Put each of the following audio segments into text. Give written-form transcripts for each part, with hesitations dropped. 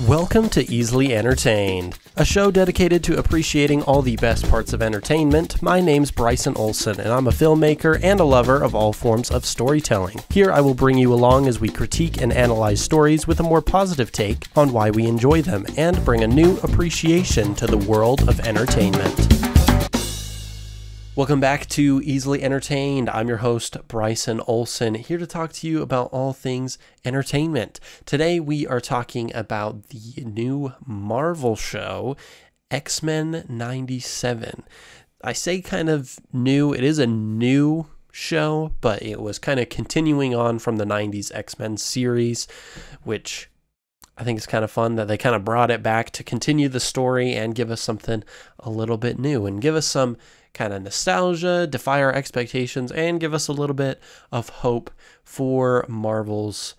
Welcome to Easily Entertained, a show dedicated to appreciating all the best parts of entertainment. My name's Bryson Olson, and I'm a filmmaker and a lover of all forms of storytelling. Here I will bring you along as we critique and analyze stories with a more positive take on why we enjoy them, and bring a new appreciation to the world of entertainment. Welcome back to Easily Entertained. I'm your host, Bryson Olson, here to talk to you about all things entertainment. Today we are talking about the new Marvel show, X-Men 97. I say kind of new. It is a new show, but it was kind of continuing on from the 90s X-Men series, which I think it's kind of fun that they kind of brought it back to continue the story and give us something a little bit new and give us some kind of nostalgia, defy our expectations, and give us a little bit of hope for Marvel's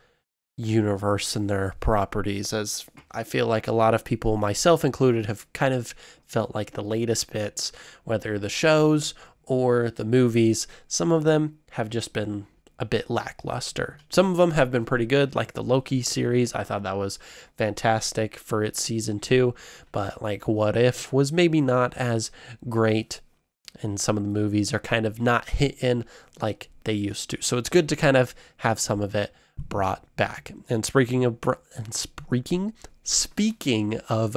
universe and their properties, as I feel like a lot of people, myself included, have kind of felt like the latest bits, whether the shows or the movies, some of them have just been a bit lackluster. Some of them have been pretty good, like the Loki series. I thought that was fantastic for its season 2, but like What If was maybe not as great, and some of the movies are kind of not hitting like they used to. So it's good to kind of have some of it brought back. And speaking of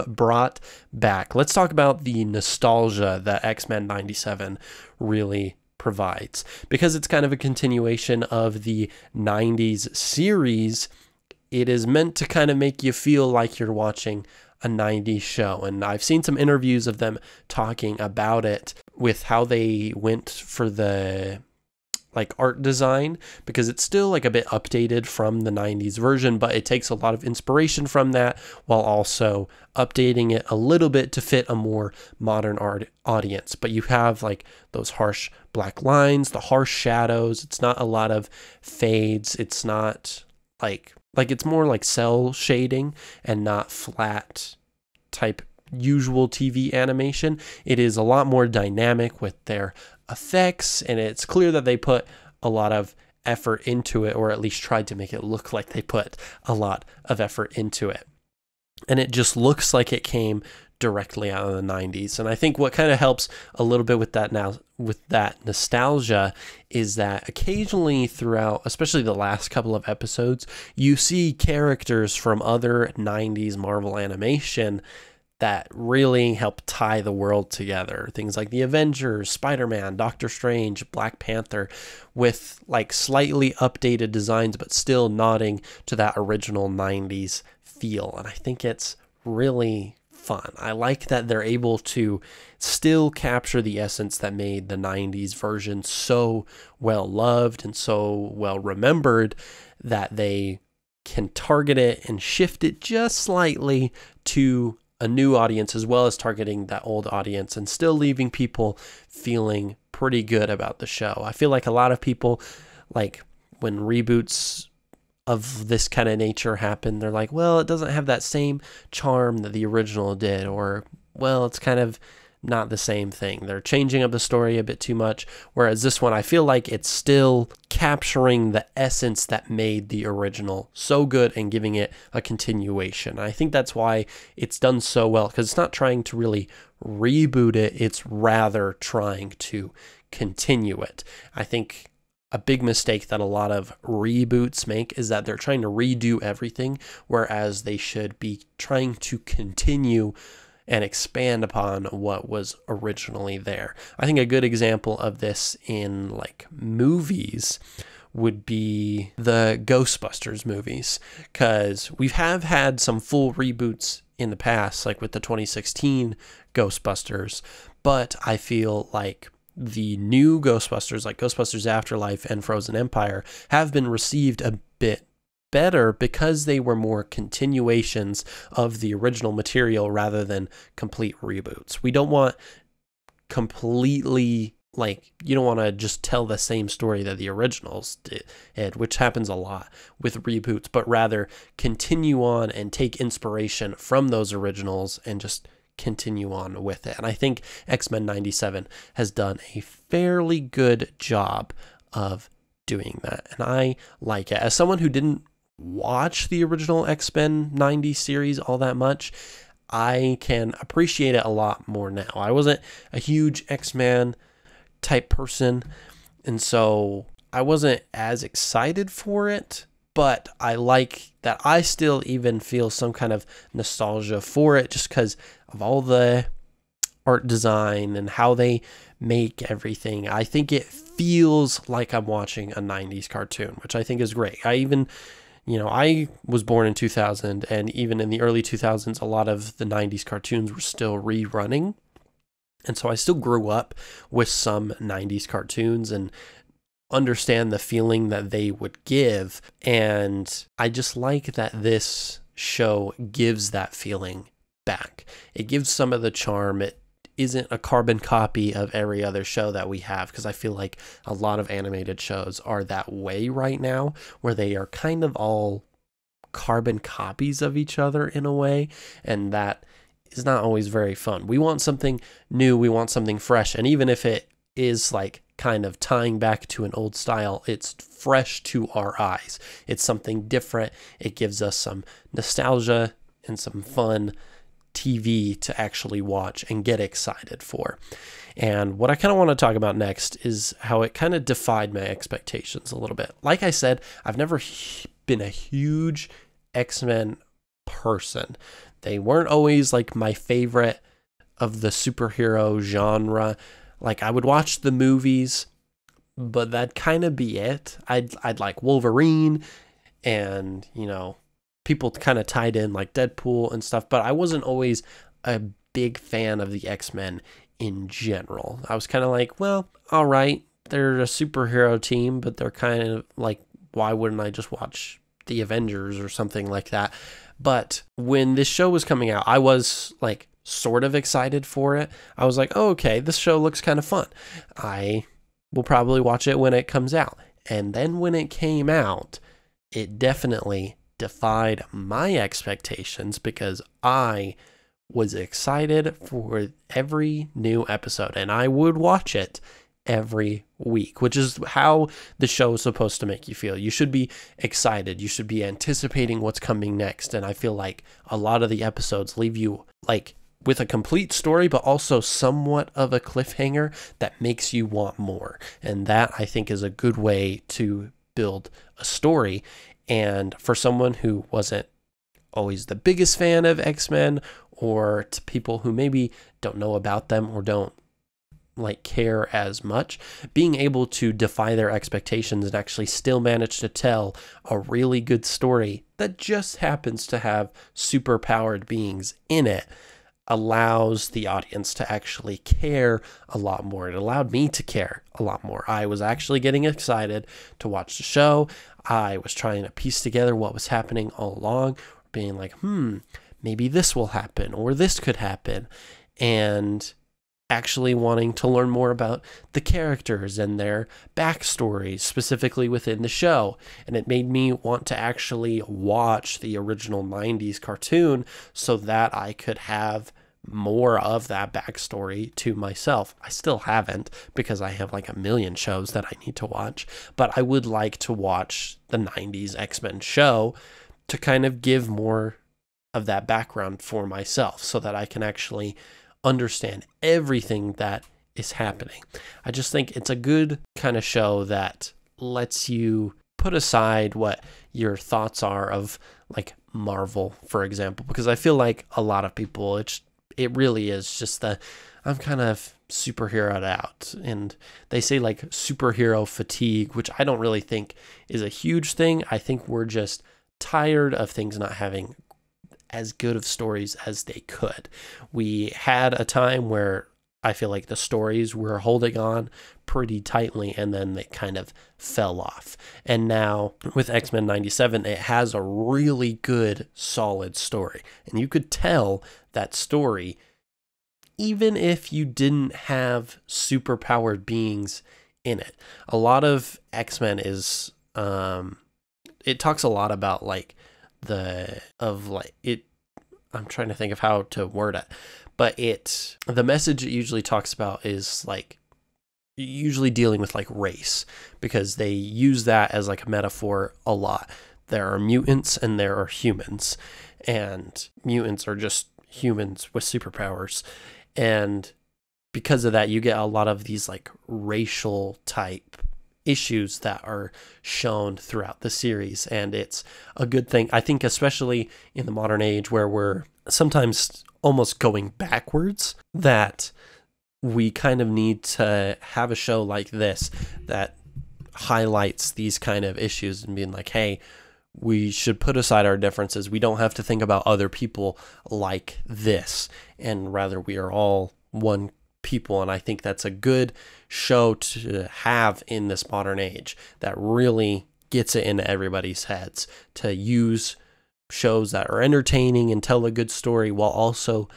brought back, let's talk about the nostalgia that X-Men 97 really provides, because it's kind of a continuation of the 90s series. It is meant to kind of make you feel like you're watching a 90s show, and I've seen some interviews of them talking about it with how they went for the like art design, because it's still like a bit updated from the 90s version, but it takes a lot of inspiration from that while also updating it a little bit to fit a more modern audience. But you have like those harsh black lines, the harsh shadows. It's not a lot of fades. It's not like it's more like cell shading and not flat type usual TV animation. It is a lot more dynamic with their effects, and it's clear that they put a lot of effort into it, or at least tried to make it look like they put a lot of effort into it. And it just looks like it came directly out of the 90s. And I think what kind of helps a little bit with that now, with that nostalgia, is that occasionally throughout, especially the last couple of episodes, you see characters from other 90s Marvel animation that really help tie the world together. Things like the Avengers, Spider-Man, Doctor Strange, Black Panther, with like slightly updated designs, but still nodding to that original 90s feel. And I think it's really fun. I like that they're able to still capture the essence that made the 90s version so well loved and so well remembered, that they can target it and shift it just slightly to a new audience, as well as targeting that old audience, and still leaving people feeling pretty good about the show. I feel like a lot of people, like when reboots of this kind of nature happen, they're like, well, it doesn't have that same charm that the original did, or, well, it's kind of not the same thing. They're changing up the story a bit too much. Whereas this one, I feel like it's still capturing the essence that made the original so good and giving it a continuation. I think that's why it's done so well, because it's not trying to really reboot it. It's rather trying to continue it. I think a big mistake that a lot of reboots make is that they're trying to redo everything, whereas they should be trying to continue and expand upon what was originally there. I think a good example of this in like movies would be the Ghostbusters movies, because we have had some full reboots in the past, like with the 2016 Ghostbusters, but I feel like the new Ghostbusters, like Ghostbusters Afterlife and Frozen Empire, have been received a bit better because they were more continuations of the original material rather than complete reboots. We don't want completely, like, you don't want to just tell the same story that the originals did, which happens a lot with reboots, but rather continue on and take inspiration from those originals and just continue on with it. And I think X-Men 97 has done a fairly good job of doing that, and I like it. As someone who didn't watch the original X-Men 90s series all that much, I can appreciate it a lot more now. I wasn't a huge X-Men type person, and so I wasn't as excited for it, but I like that I still even feel some kind of nostalgia for it just because of all the art design and how they make everything. I think it feels like I'm watching a 90s cartoon, which I think is great. I even, I was born in 2000, and even in the early 2000s, a lot of the 90s cartoons were still rerunning. And so I still grew up with some 90s cartoons and understand the feeling that they would give. And I just like that this show gives that feeling back. It gives some of the charm. It isn't a carbon copy of every other show that we have, because I feel like a lot of animated shows are that way right now, where they are kind of all carbon copies of each other in a way, and that is not always very fun. We want something new, we want something fresh, and even if it is like kind of tying back to an old style, it's fresh to our eyes. It's something different. It gives us some nostalgia and some fun TV to actually watch and get excited for. And what I kind of want to talk about next is how it kind of defied my expectations a little bit. Like I said, I've never been a huge X-Men person. They weren't always like my favorite of the superhero genre. Like, I would watch the movies, but that'd kind of be it. I'd like Wolverine, and people kind of tied in like Deadpool and stuff, but I wasn't always a big fan of the X-Men in general. I was kind of like, well, all right, they're a superhero team, but they're kind of like, why wouldn't I just watch the Avengers or something like that? But when this show was coming out, I was like sort of excited for it. I was like, oh, okay, this show looks kind of fun. I will probably watch it when it comes out. And then when it came out, it definitely defied my expectations, because I was excited for every new episode, and I would watch it every week, which is how the show is supposed to make you feel. You should be excited. You should be anticipating what's coming next. And I feel like a lot of the episodes leave you like with a complete story, but also somewhat of a cliffhanger that makes you want more. And that, I think, is a good way to build a story. And for someone who wasn't always the biggest fan of X-Men, or to people who maybe don't know about them or don't like care as much, being able to defy their expectations and actually still manage to tell a really good story that just happens to have super powered beings in it allows the audience to actually care a lot more. It allowed me to care a lot more. I was actually getting excited to watch the show. I was trying to piece together what was happening all along, being like, maybe this will happen or this could happen, and actually wanting to learn more about the characters and their backstories specifically within the show. And it made me want to actually watch the original 90s cartoon so that I could have more of that backstory to myself. I still haven't, because I have like a million shows that I need to watch, but I would like to watch the 90s X-Men show to kind of give more of that background for myself so that I can actually understand everything that is happening. I just think it's a good kind of show that lets you put aside what your thoughts are of like Marvel, for example, because I feel like a lot of people, it really is just I'm kind of superheroed out, and they say like superhero fatigue, which I don't really think is a huge thing. I think we're just tired of things not having as good of stories as they could. We had a time where I feel like the stories were holding on pretty tightly, and then they kind of fell off. And now with X-Men 97, it has a really good, solid story. And you could tell that story even if you didn't have superpowered beings in it. A lot of X-Men is, it talks a lot about like I'm trying to think of how to word it, but the message it usually talks about is like usually dealing with like race, because they use that as like a metaphor a lot. there are mutants and there are humans, and mutants are just humans with superpowers. And because of that, you get a lot of these like racial type issues that are shown throughout the series. And it's a good thing, I think, especially in the modern age where we're sometimes almost going backwards, that we kind of need to have a show like this that highlights these kind of issues and being like, hey, we should put aside our differences. We don't have to think about other people like this, and rather we are all one people. And I think that's a good show to have in this modern age that really gets it into everybody's heads, to use shows that are entertaining and tell a good story while also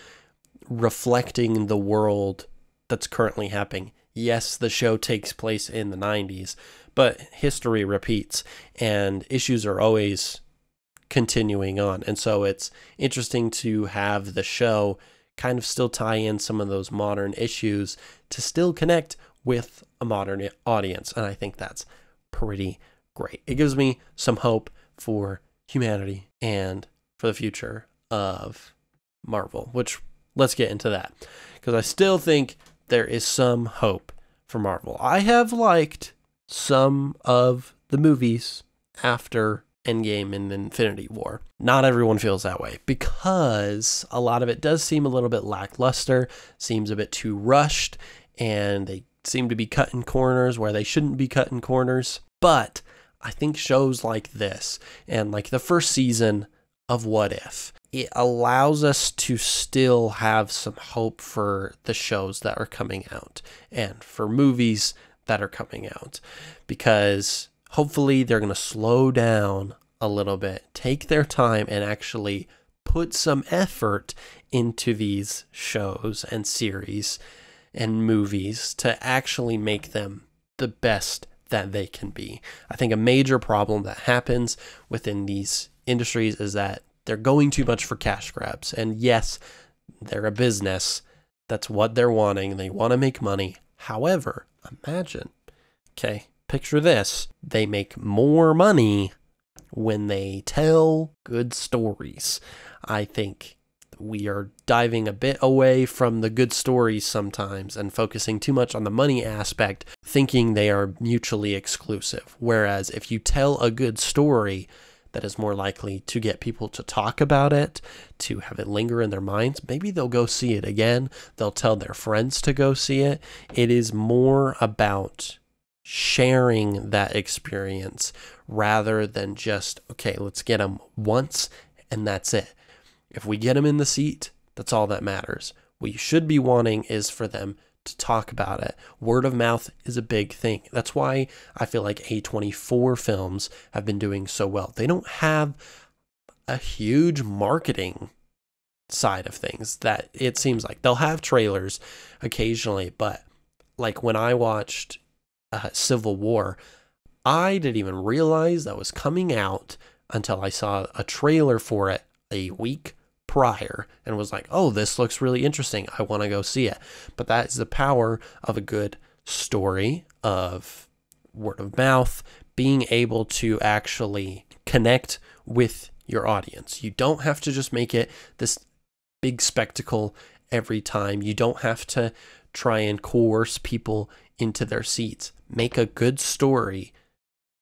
reflecting the world that's currently happening. Yes, the show takes place in the 90s, but history repeats and issues are always continuing on. And so it's interesting to have the show kind of still tie in some of those modern issues to still connect with a modern audience. And I think that's pretty great. It gives me some hope for humanity and for the future of Marvel, which let's get into that, because I still think there is some hope for Marvel. I have liked some of the movies after Endgame and Infinity War. Not everyone feels that way, because a lot of it does seem a little bit lackluster, seems a bit too rushed, and they seem to be cutting corners where they shouldn't be cutting corners. But I think shows like this, and like the first season of What If, it allows us to still have some hope for the shows that are coming out and for movies that are coming out, because hopefully they're going to slow down a little bit, take their time, and actually put some effort into these shows and series and movies to actually make them the best that they can be. I think a major problem that happens within these industries is that they're going too much for cash grabs. And yes, they're a business. That's what they're wanting. They want to make money. However, imagine, okay, picture this. They make more money when they tell good stories. I think we are diving a bit away from the good stories sometimes and focusing too much on the money aspect, thinking they are mutually exclusive. Whereas if you tell a good story, that is more likely to get people to talk about it, to have it linger in their minds. Maybe they'll go see it again. They'll tell their friends to go see it. It is more about sharing that experience rather than just, okay, let's get them once and that's it. If we get them in the seat, that's all that matters. What you should be wanting is for them to talk about it. Word of mouth is a big thing. That's why I feel like A24 films have been doing so well. They don't have a huge marketing side of things that it seems like. They'll have trailers occasionally, but like when I watched Civil War, I didn't even realize that was coming out until I saw a trailer for it a week prior and was like, oh, this looks really interesting. I want to go see it. But that is the power of a good story, of word of mouth, being able to actually connect with your audience. You don't have to just make it this big spectacle every time. You don't have to try and coerce people into their seats. Make a good story.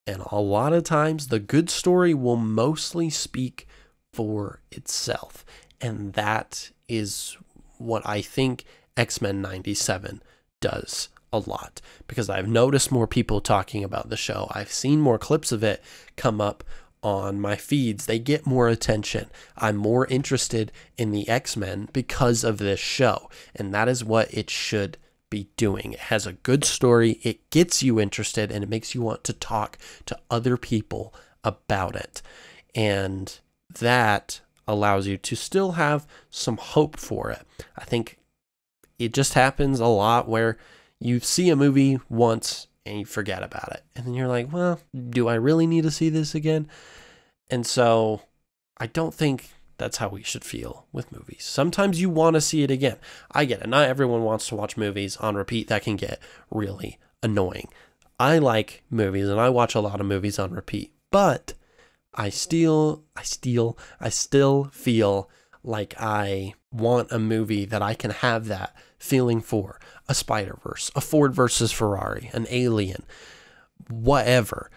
And a lot of times the good story will mostly speak for itself. And that is what I think X-Men 97 does a lot, because I've noticed more people talking about the show. I've seen more clips of it come up on my feeds. They get more attention. I'm more interested in the X-Men because of this show. And that is what it should be doing. It has a good story. It gets you interested and it makes you want to talk to other people about it. And that allows you to still have some hope for it. I think it just happens a lot where you see a movie once and you forget about it. And then you're like, well, do I really need to see this again? And so I don't think that's how we should feel with movies. Sometimes you want to see it again. I get it. Not everyone wants to watch movies on repeat. That can get really annoying. I like movies and I watch a lot of movies on repeat, but I still feel like I want a movie that I can have that feeling for. A Spider-Verse, a Ford versus Ferrari, an Alien, whatever.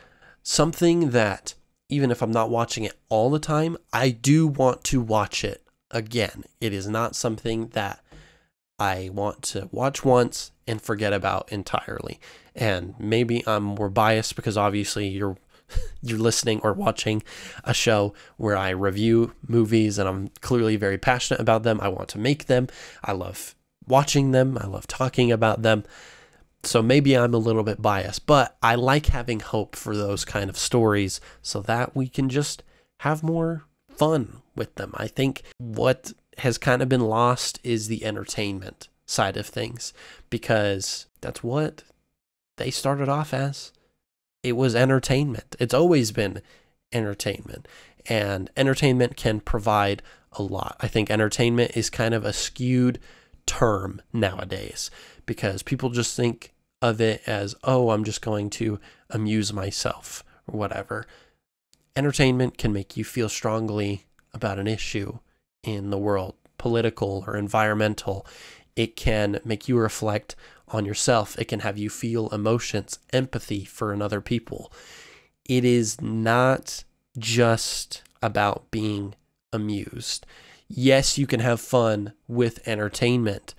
Something that, even if I'm not watching it all the time, I do want to watch it again. It is not something that I want to watch once and forget about entirely. And maybe I'm more biased because obviously you're listening or watching a show where I review movies and I'm clearly very passionate about them. I want to make them. I love watching them. I love talking about them. So maybe I'm a little bit biased, but I like having hope for those kind of stories so that we can just have more fun with them. I think what has kind of been lost is the entertainment side of things, because that's what they started off as. It was entertainment. It's always been entertainment, and entertainment can provide a lot. I think entertainment is kind of a skewed term nowadays because people just think of it as, oh, I'm just going to amuse myself or whatever. Entertainment can make you feel strongly about an issue in the world, political or environmental. It can make you reflect on yourself. It can have you feel emotions, empathy for another people. It is not just about being amused. Yes, you can have fun with entertainment,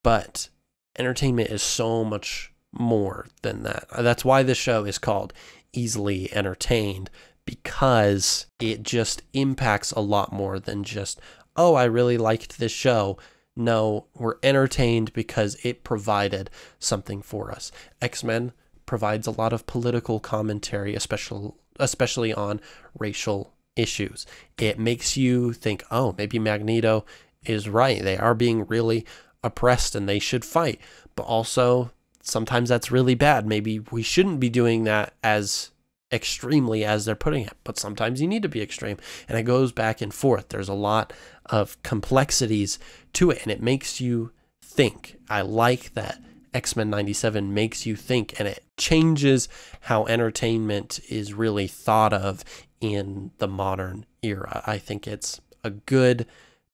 but entertainment is so much more than that. That's why this show is called Easily Entertained, because it just impacts a lot more than just, oh, I really liked this show. No, we're entertained because it provided something for us. X-Men provides a lot of political commentary, especially on racial issues. It makes you think, oh, maybe Magneto is right. They are being really oppressed and they should fight. But also, sometimes that's really bad. Maybe we shouldn't be doing that as extremely as they're putting it, but sometimes you need to be extreme, and it goes back and forth. There's a lot of complexities to it, and it makes you think. I like that X-Men 97 makes you think, and it changes how entertainment is really thought of in the modern era. I think it's a good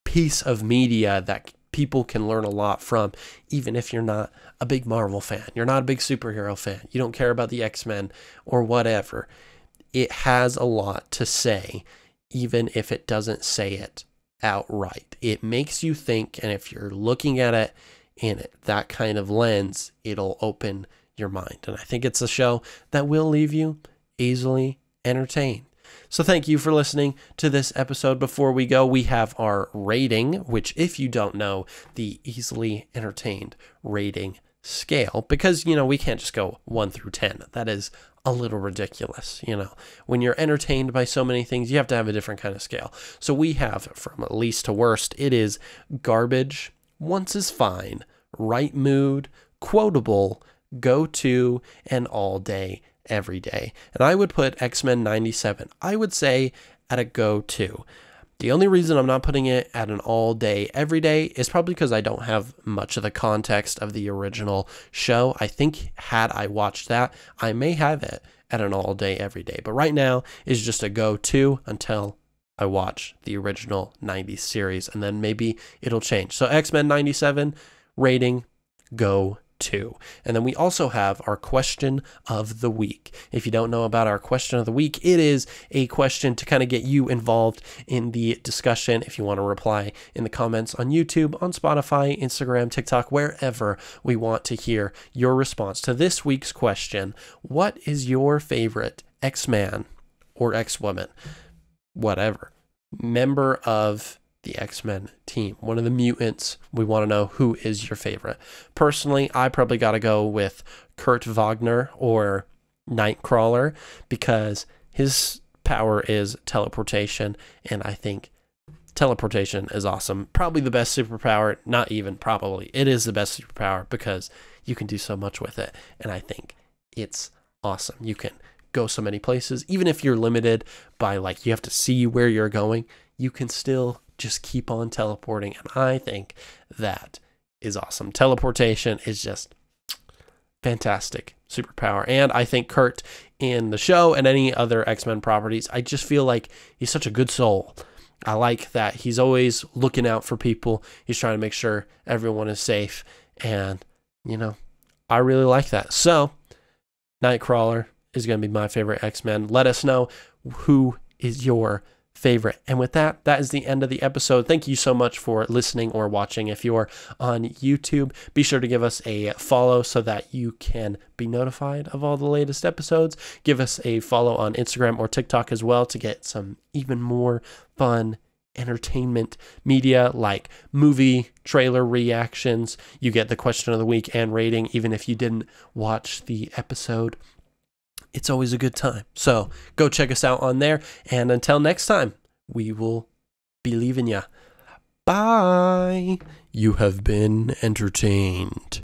piece of media that people can learn a lot from, even if you're not a big Marvel fan, you're not a big superhero fan, you don't care about the X-Men or whatever. It has a lot to say, even if it doesn't say it outright. It makes you think, and if you're looking at it in that kind of lens, it'll open your mind. And I think it's a show that will leave you easily entertained. So thank you for listening to this episode. Before we go, we have our rating, which, if you don't know, the Easily Entertained rating scale, because, we can't just go 1 through 10. That is a little ridiculous. When you're entertained by so many things, you have to have a different kind of scale. So we have, from least to worst, it is garbage, once is fine, right mood, quotable, go to, and all day, every day. And I would put X-Men 97, I would say, at a go to. The only reason I'm not putting it at an all day, every day is probably because I don't have much of the context of the original show. I think had I watched that, I may have it at an all day, every day. But right now is just a go to until I watch the original 90s series, and then maybe it'll change. So X-Men 97 rating, go to. And then we also have our question of the week. If you don't know about our question of the week, it is a question to kind of get you involved in the discussion. If you want to reply in the comments on YouTube, on Spotify, Instagram, TikTok, wherever, we want to hear your response to this week's question. What is your favorite X-Man or X-Woman, whatever, member of the X-Men team, one of the mutants? We want to know who is your favorite. Personally, I probably got to go with Kurt Wagner or Nightcrawler, because his power is teleportation, and I think teleportation is awesome. Probably the best superpower, not even probably, it is the best superpower because you can do so much with it, and I think it's awesome. You can go so many places, even if you're limited by, you have to see where you're going, you can still just keep on teleporting, and I think that is awesome. Teleportation is just fantastic superpower, and I think Kurt in the show and any other X-Men properties. I just feel like he's such a good soul. I like that he's always looking out for people. He's trying to make sure everyone is safe. And, you know, I really like that. So, Nightcrawler is going to be my favorite X-Men. Let us know who is your favorite. And with that, that is the end of the episode. Thank you so much for listening or watching. If you're on YouTube, be sure to give us a follow so that you can be notified of all the latest episodes. Give us a follow on Instagram or TikTok as well to get some even more fun entertainment media like movie trailer reactions. You get the question of the week and rating even if you didn't watch the episode. It's always a good time. So go check us out on there. And until next time, we will be leaving ya. Bye. You have been entertained.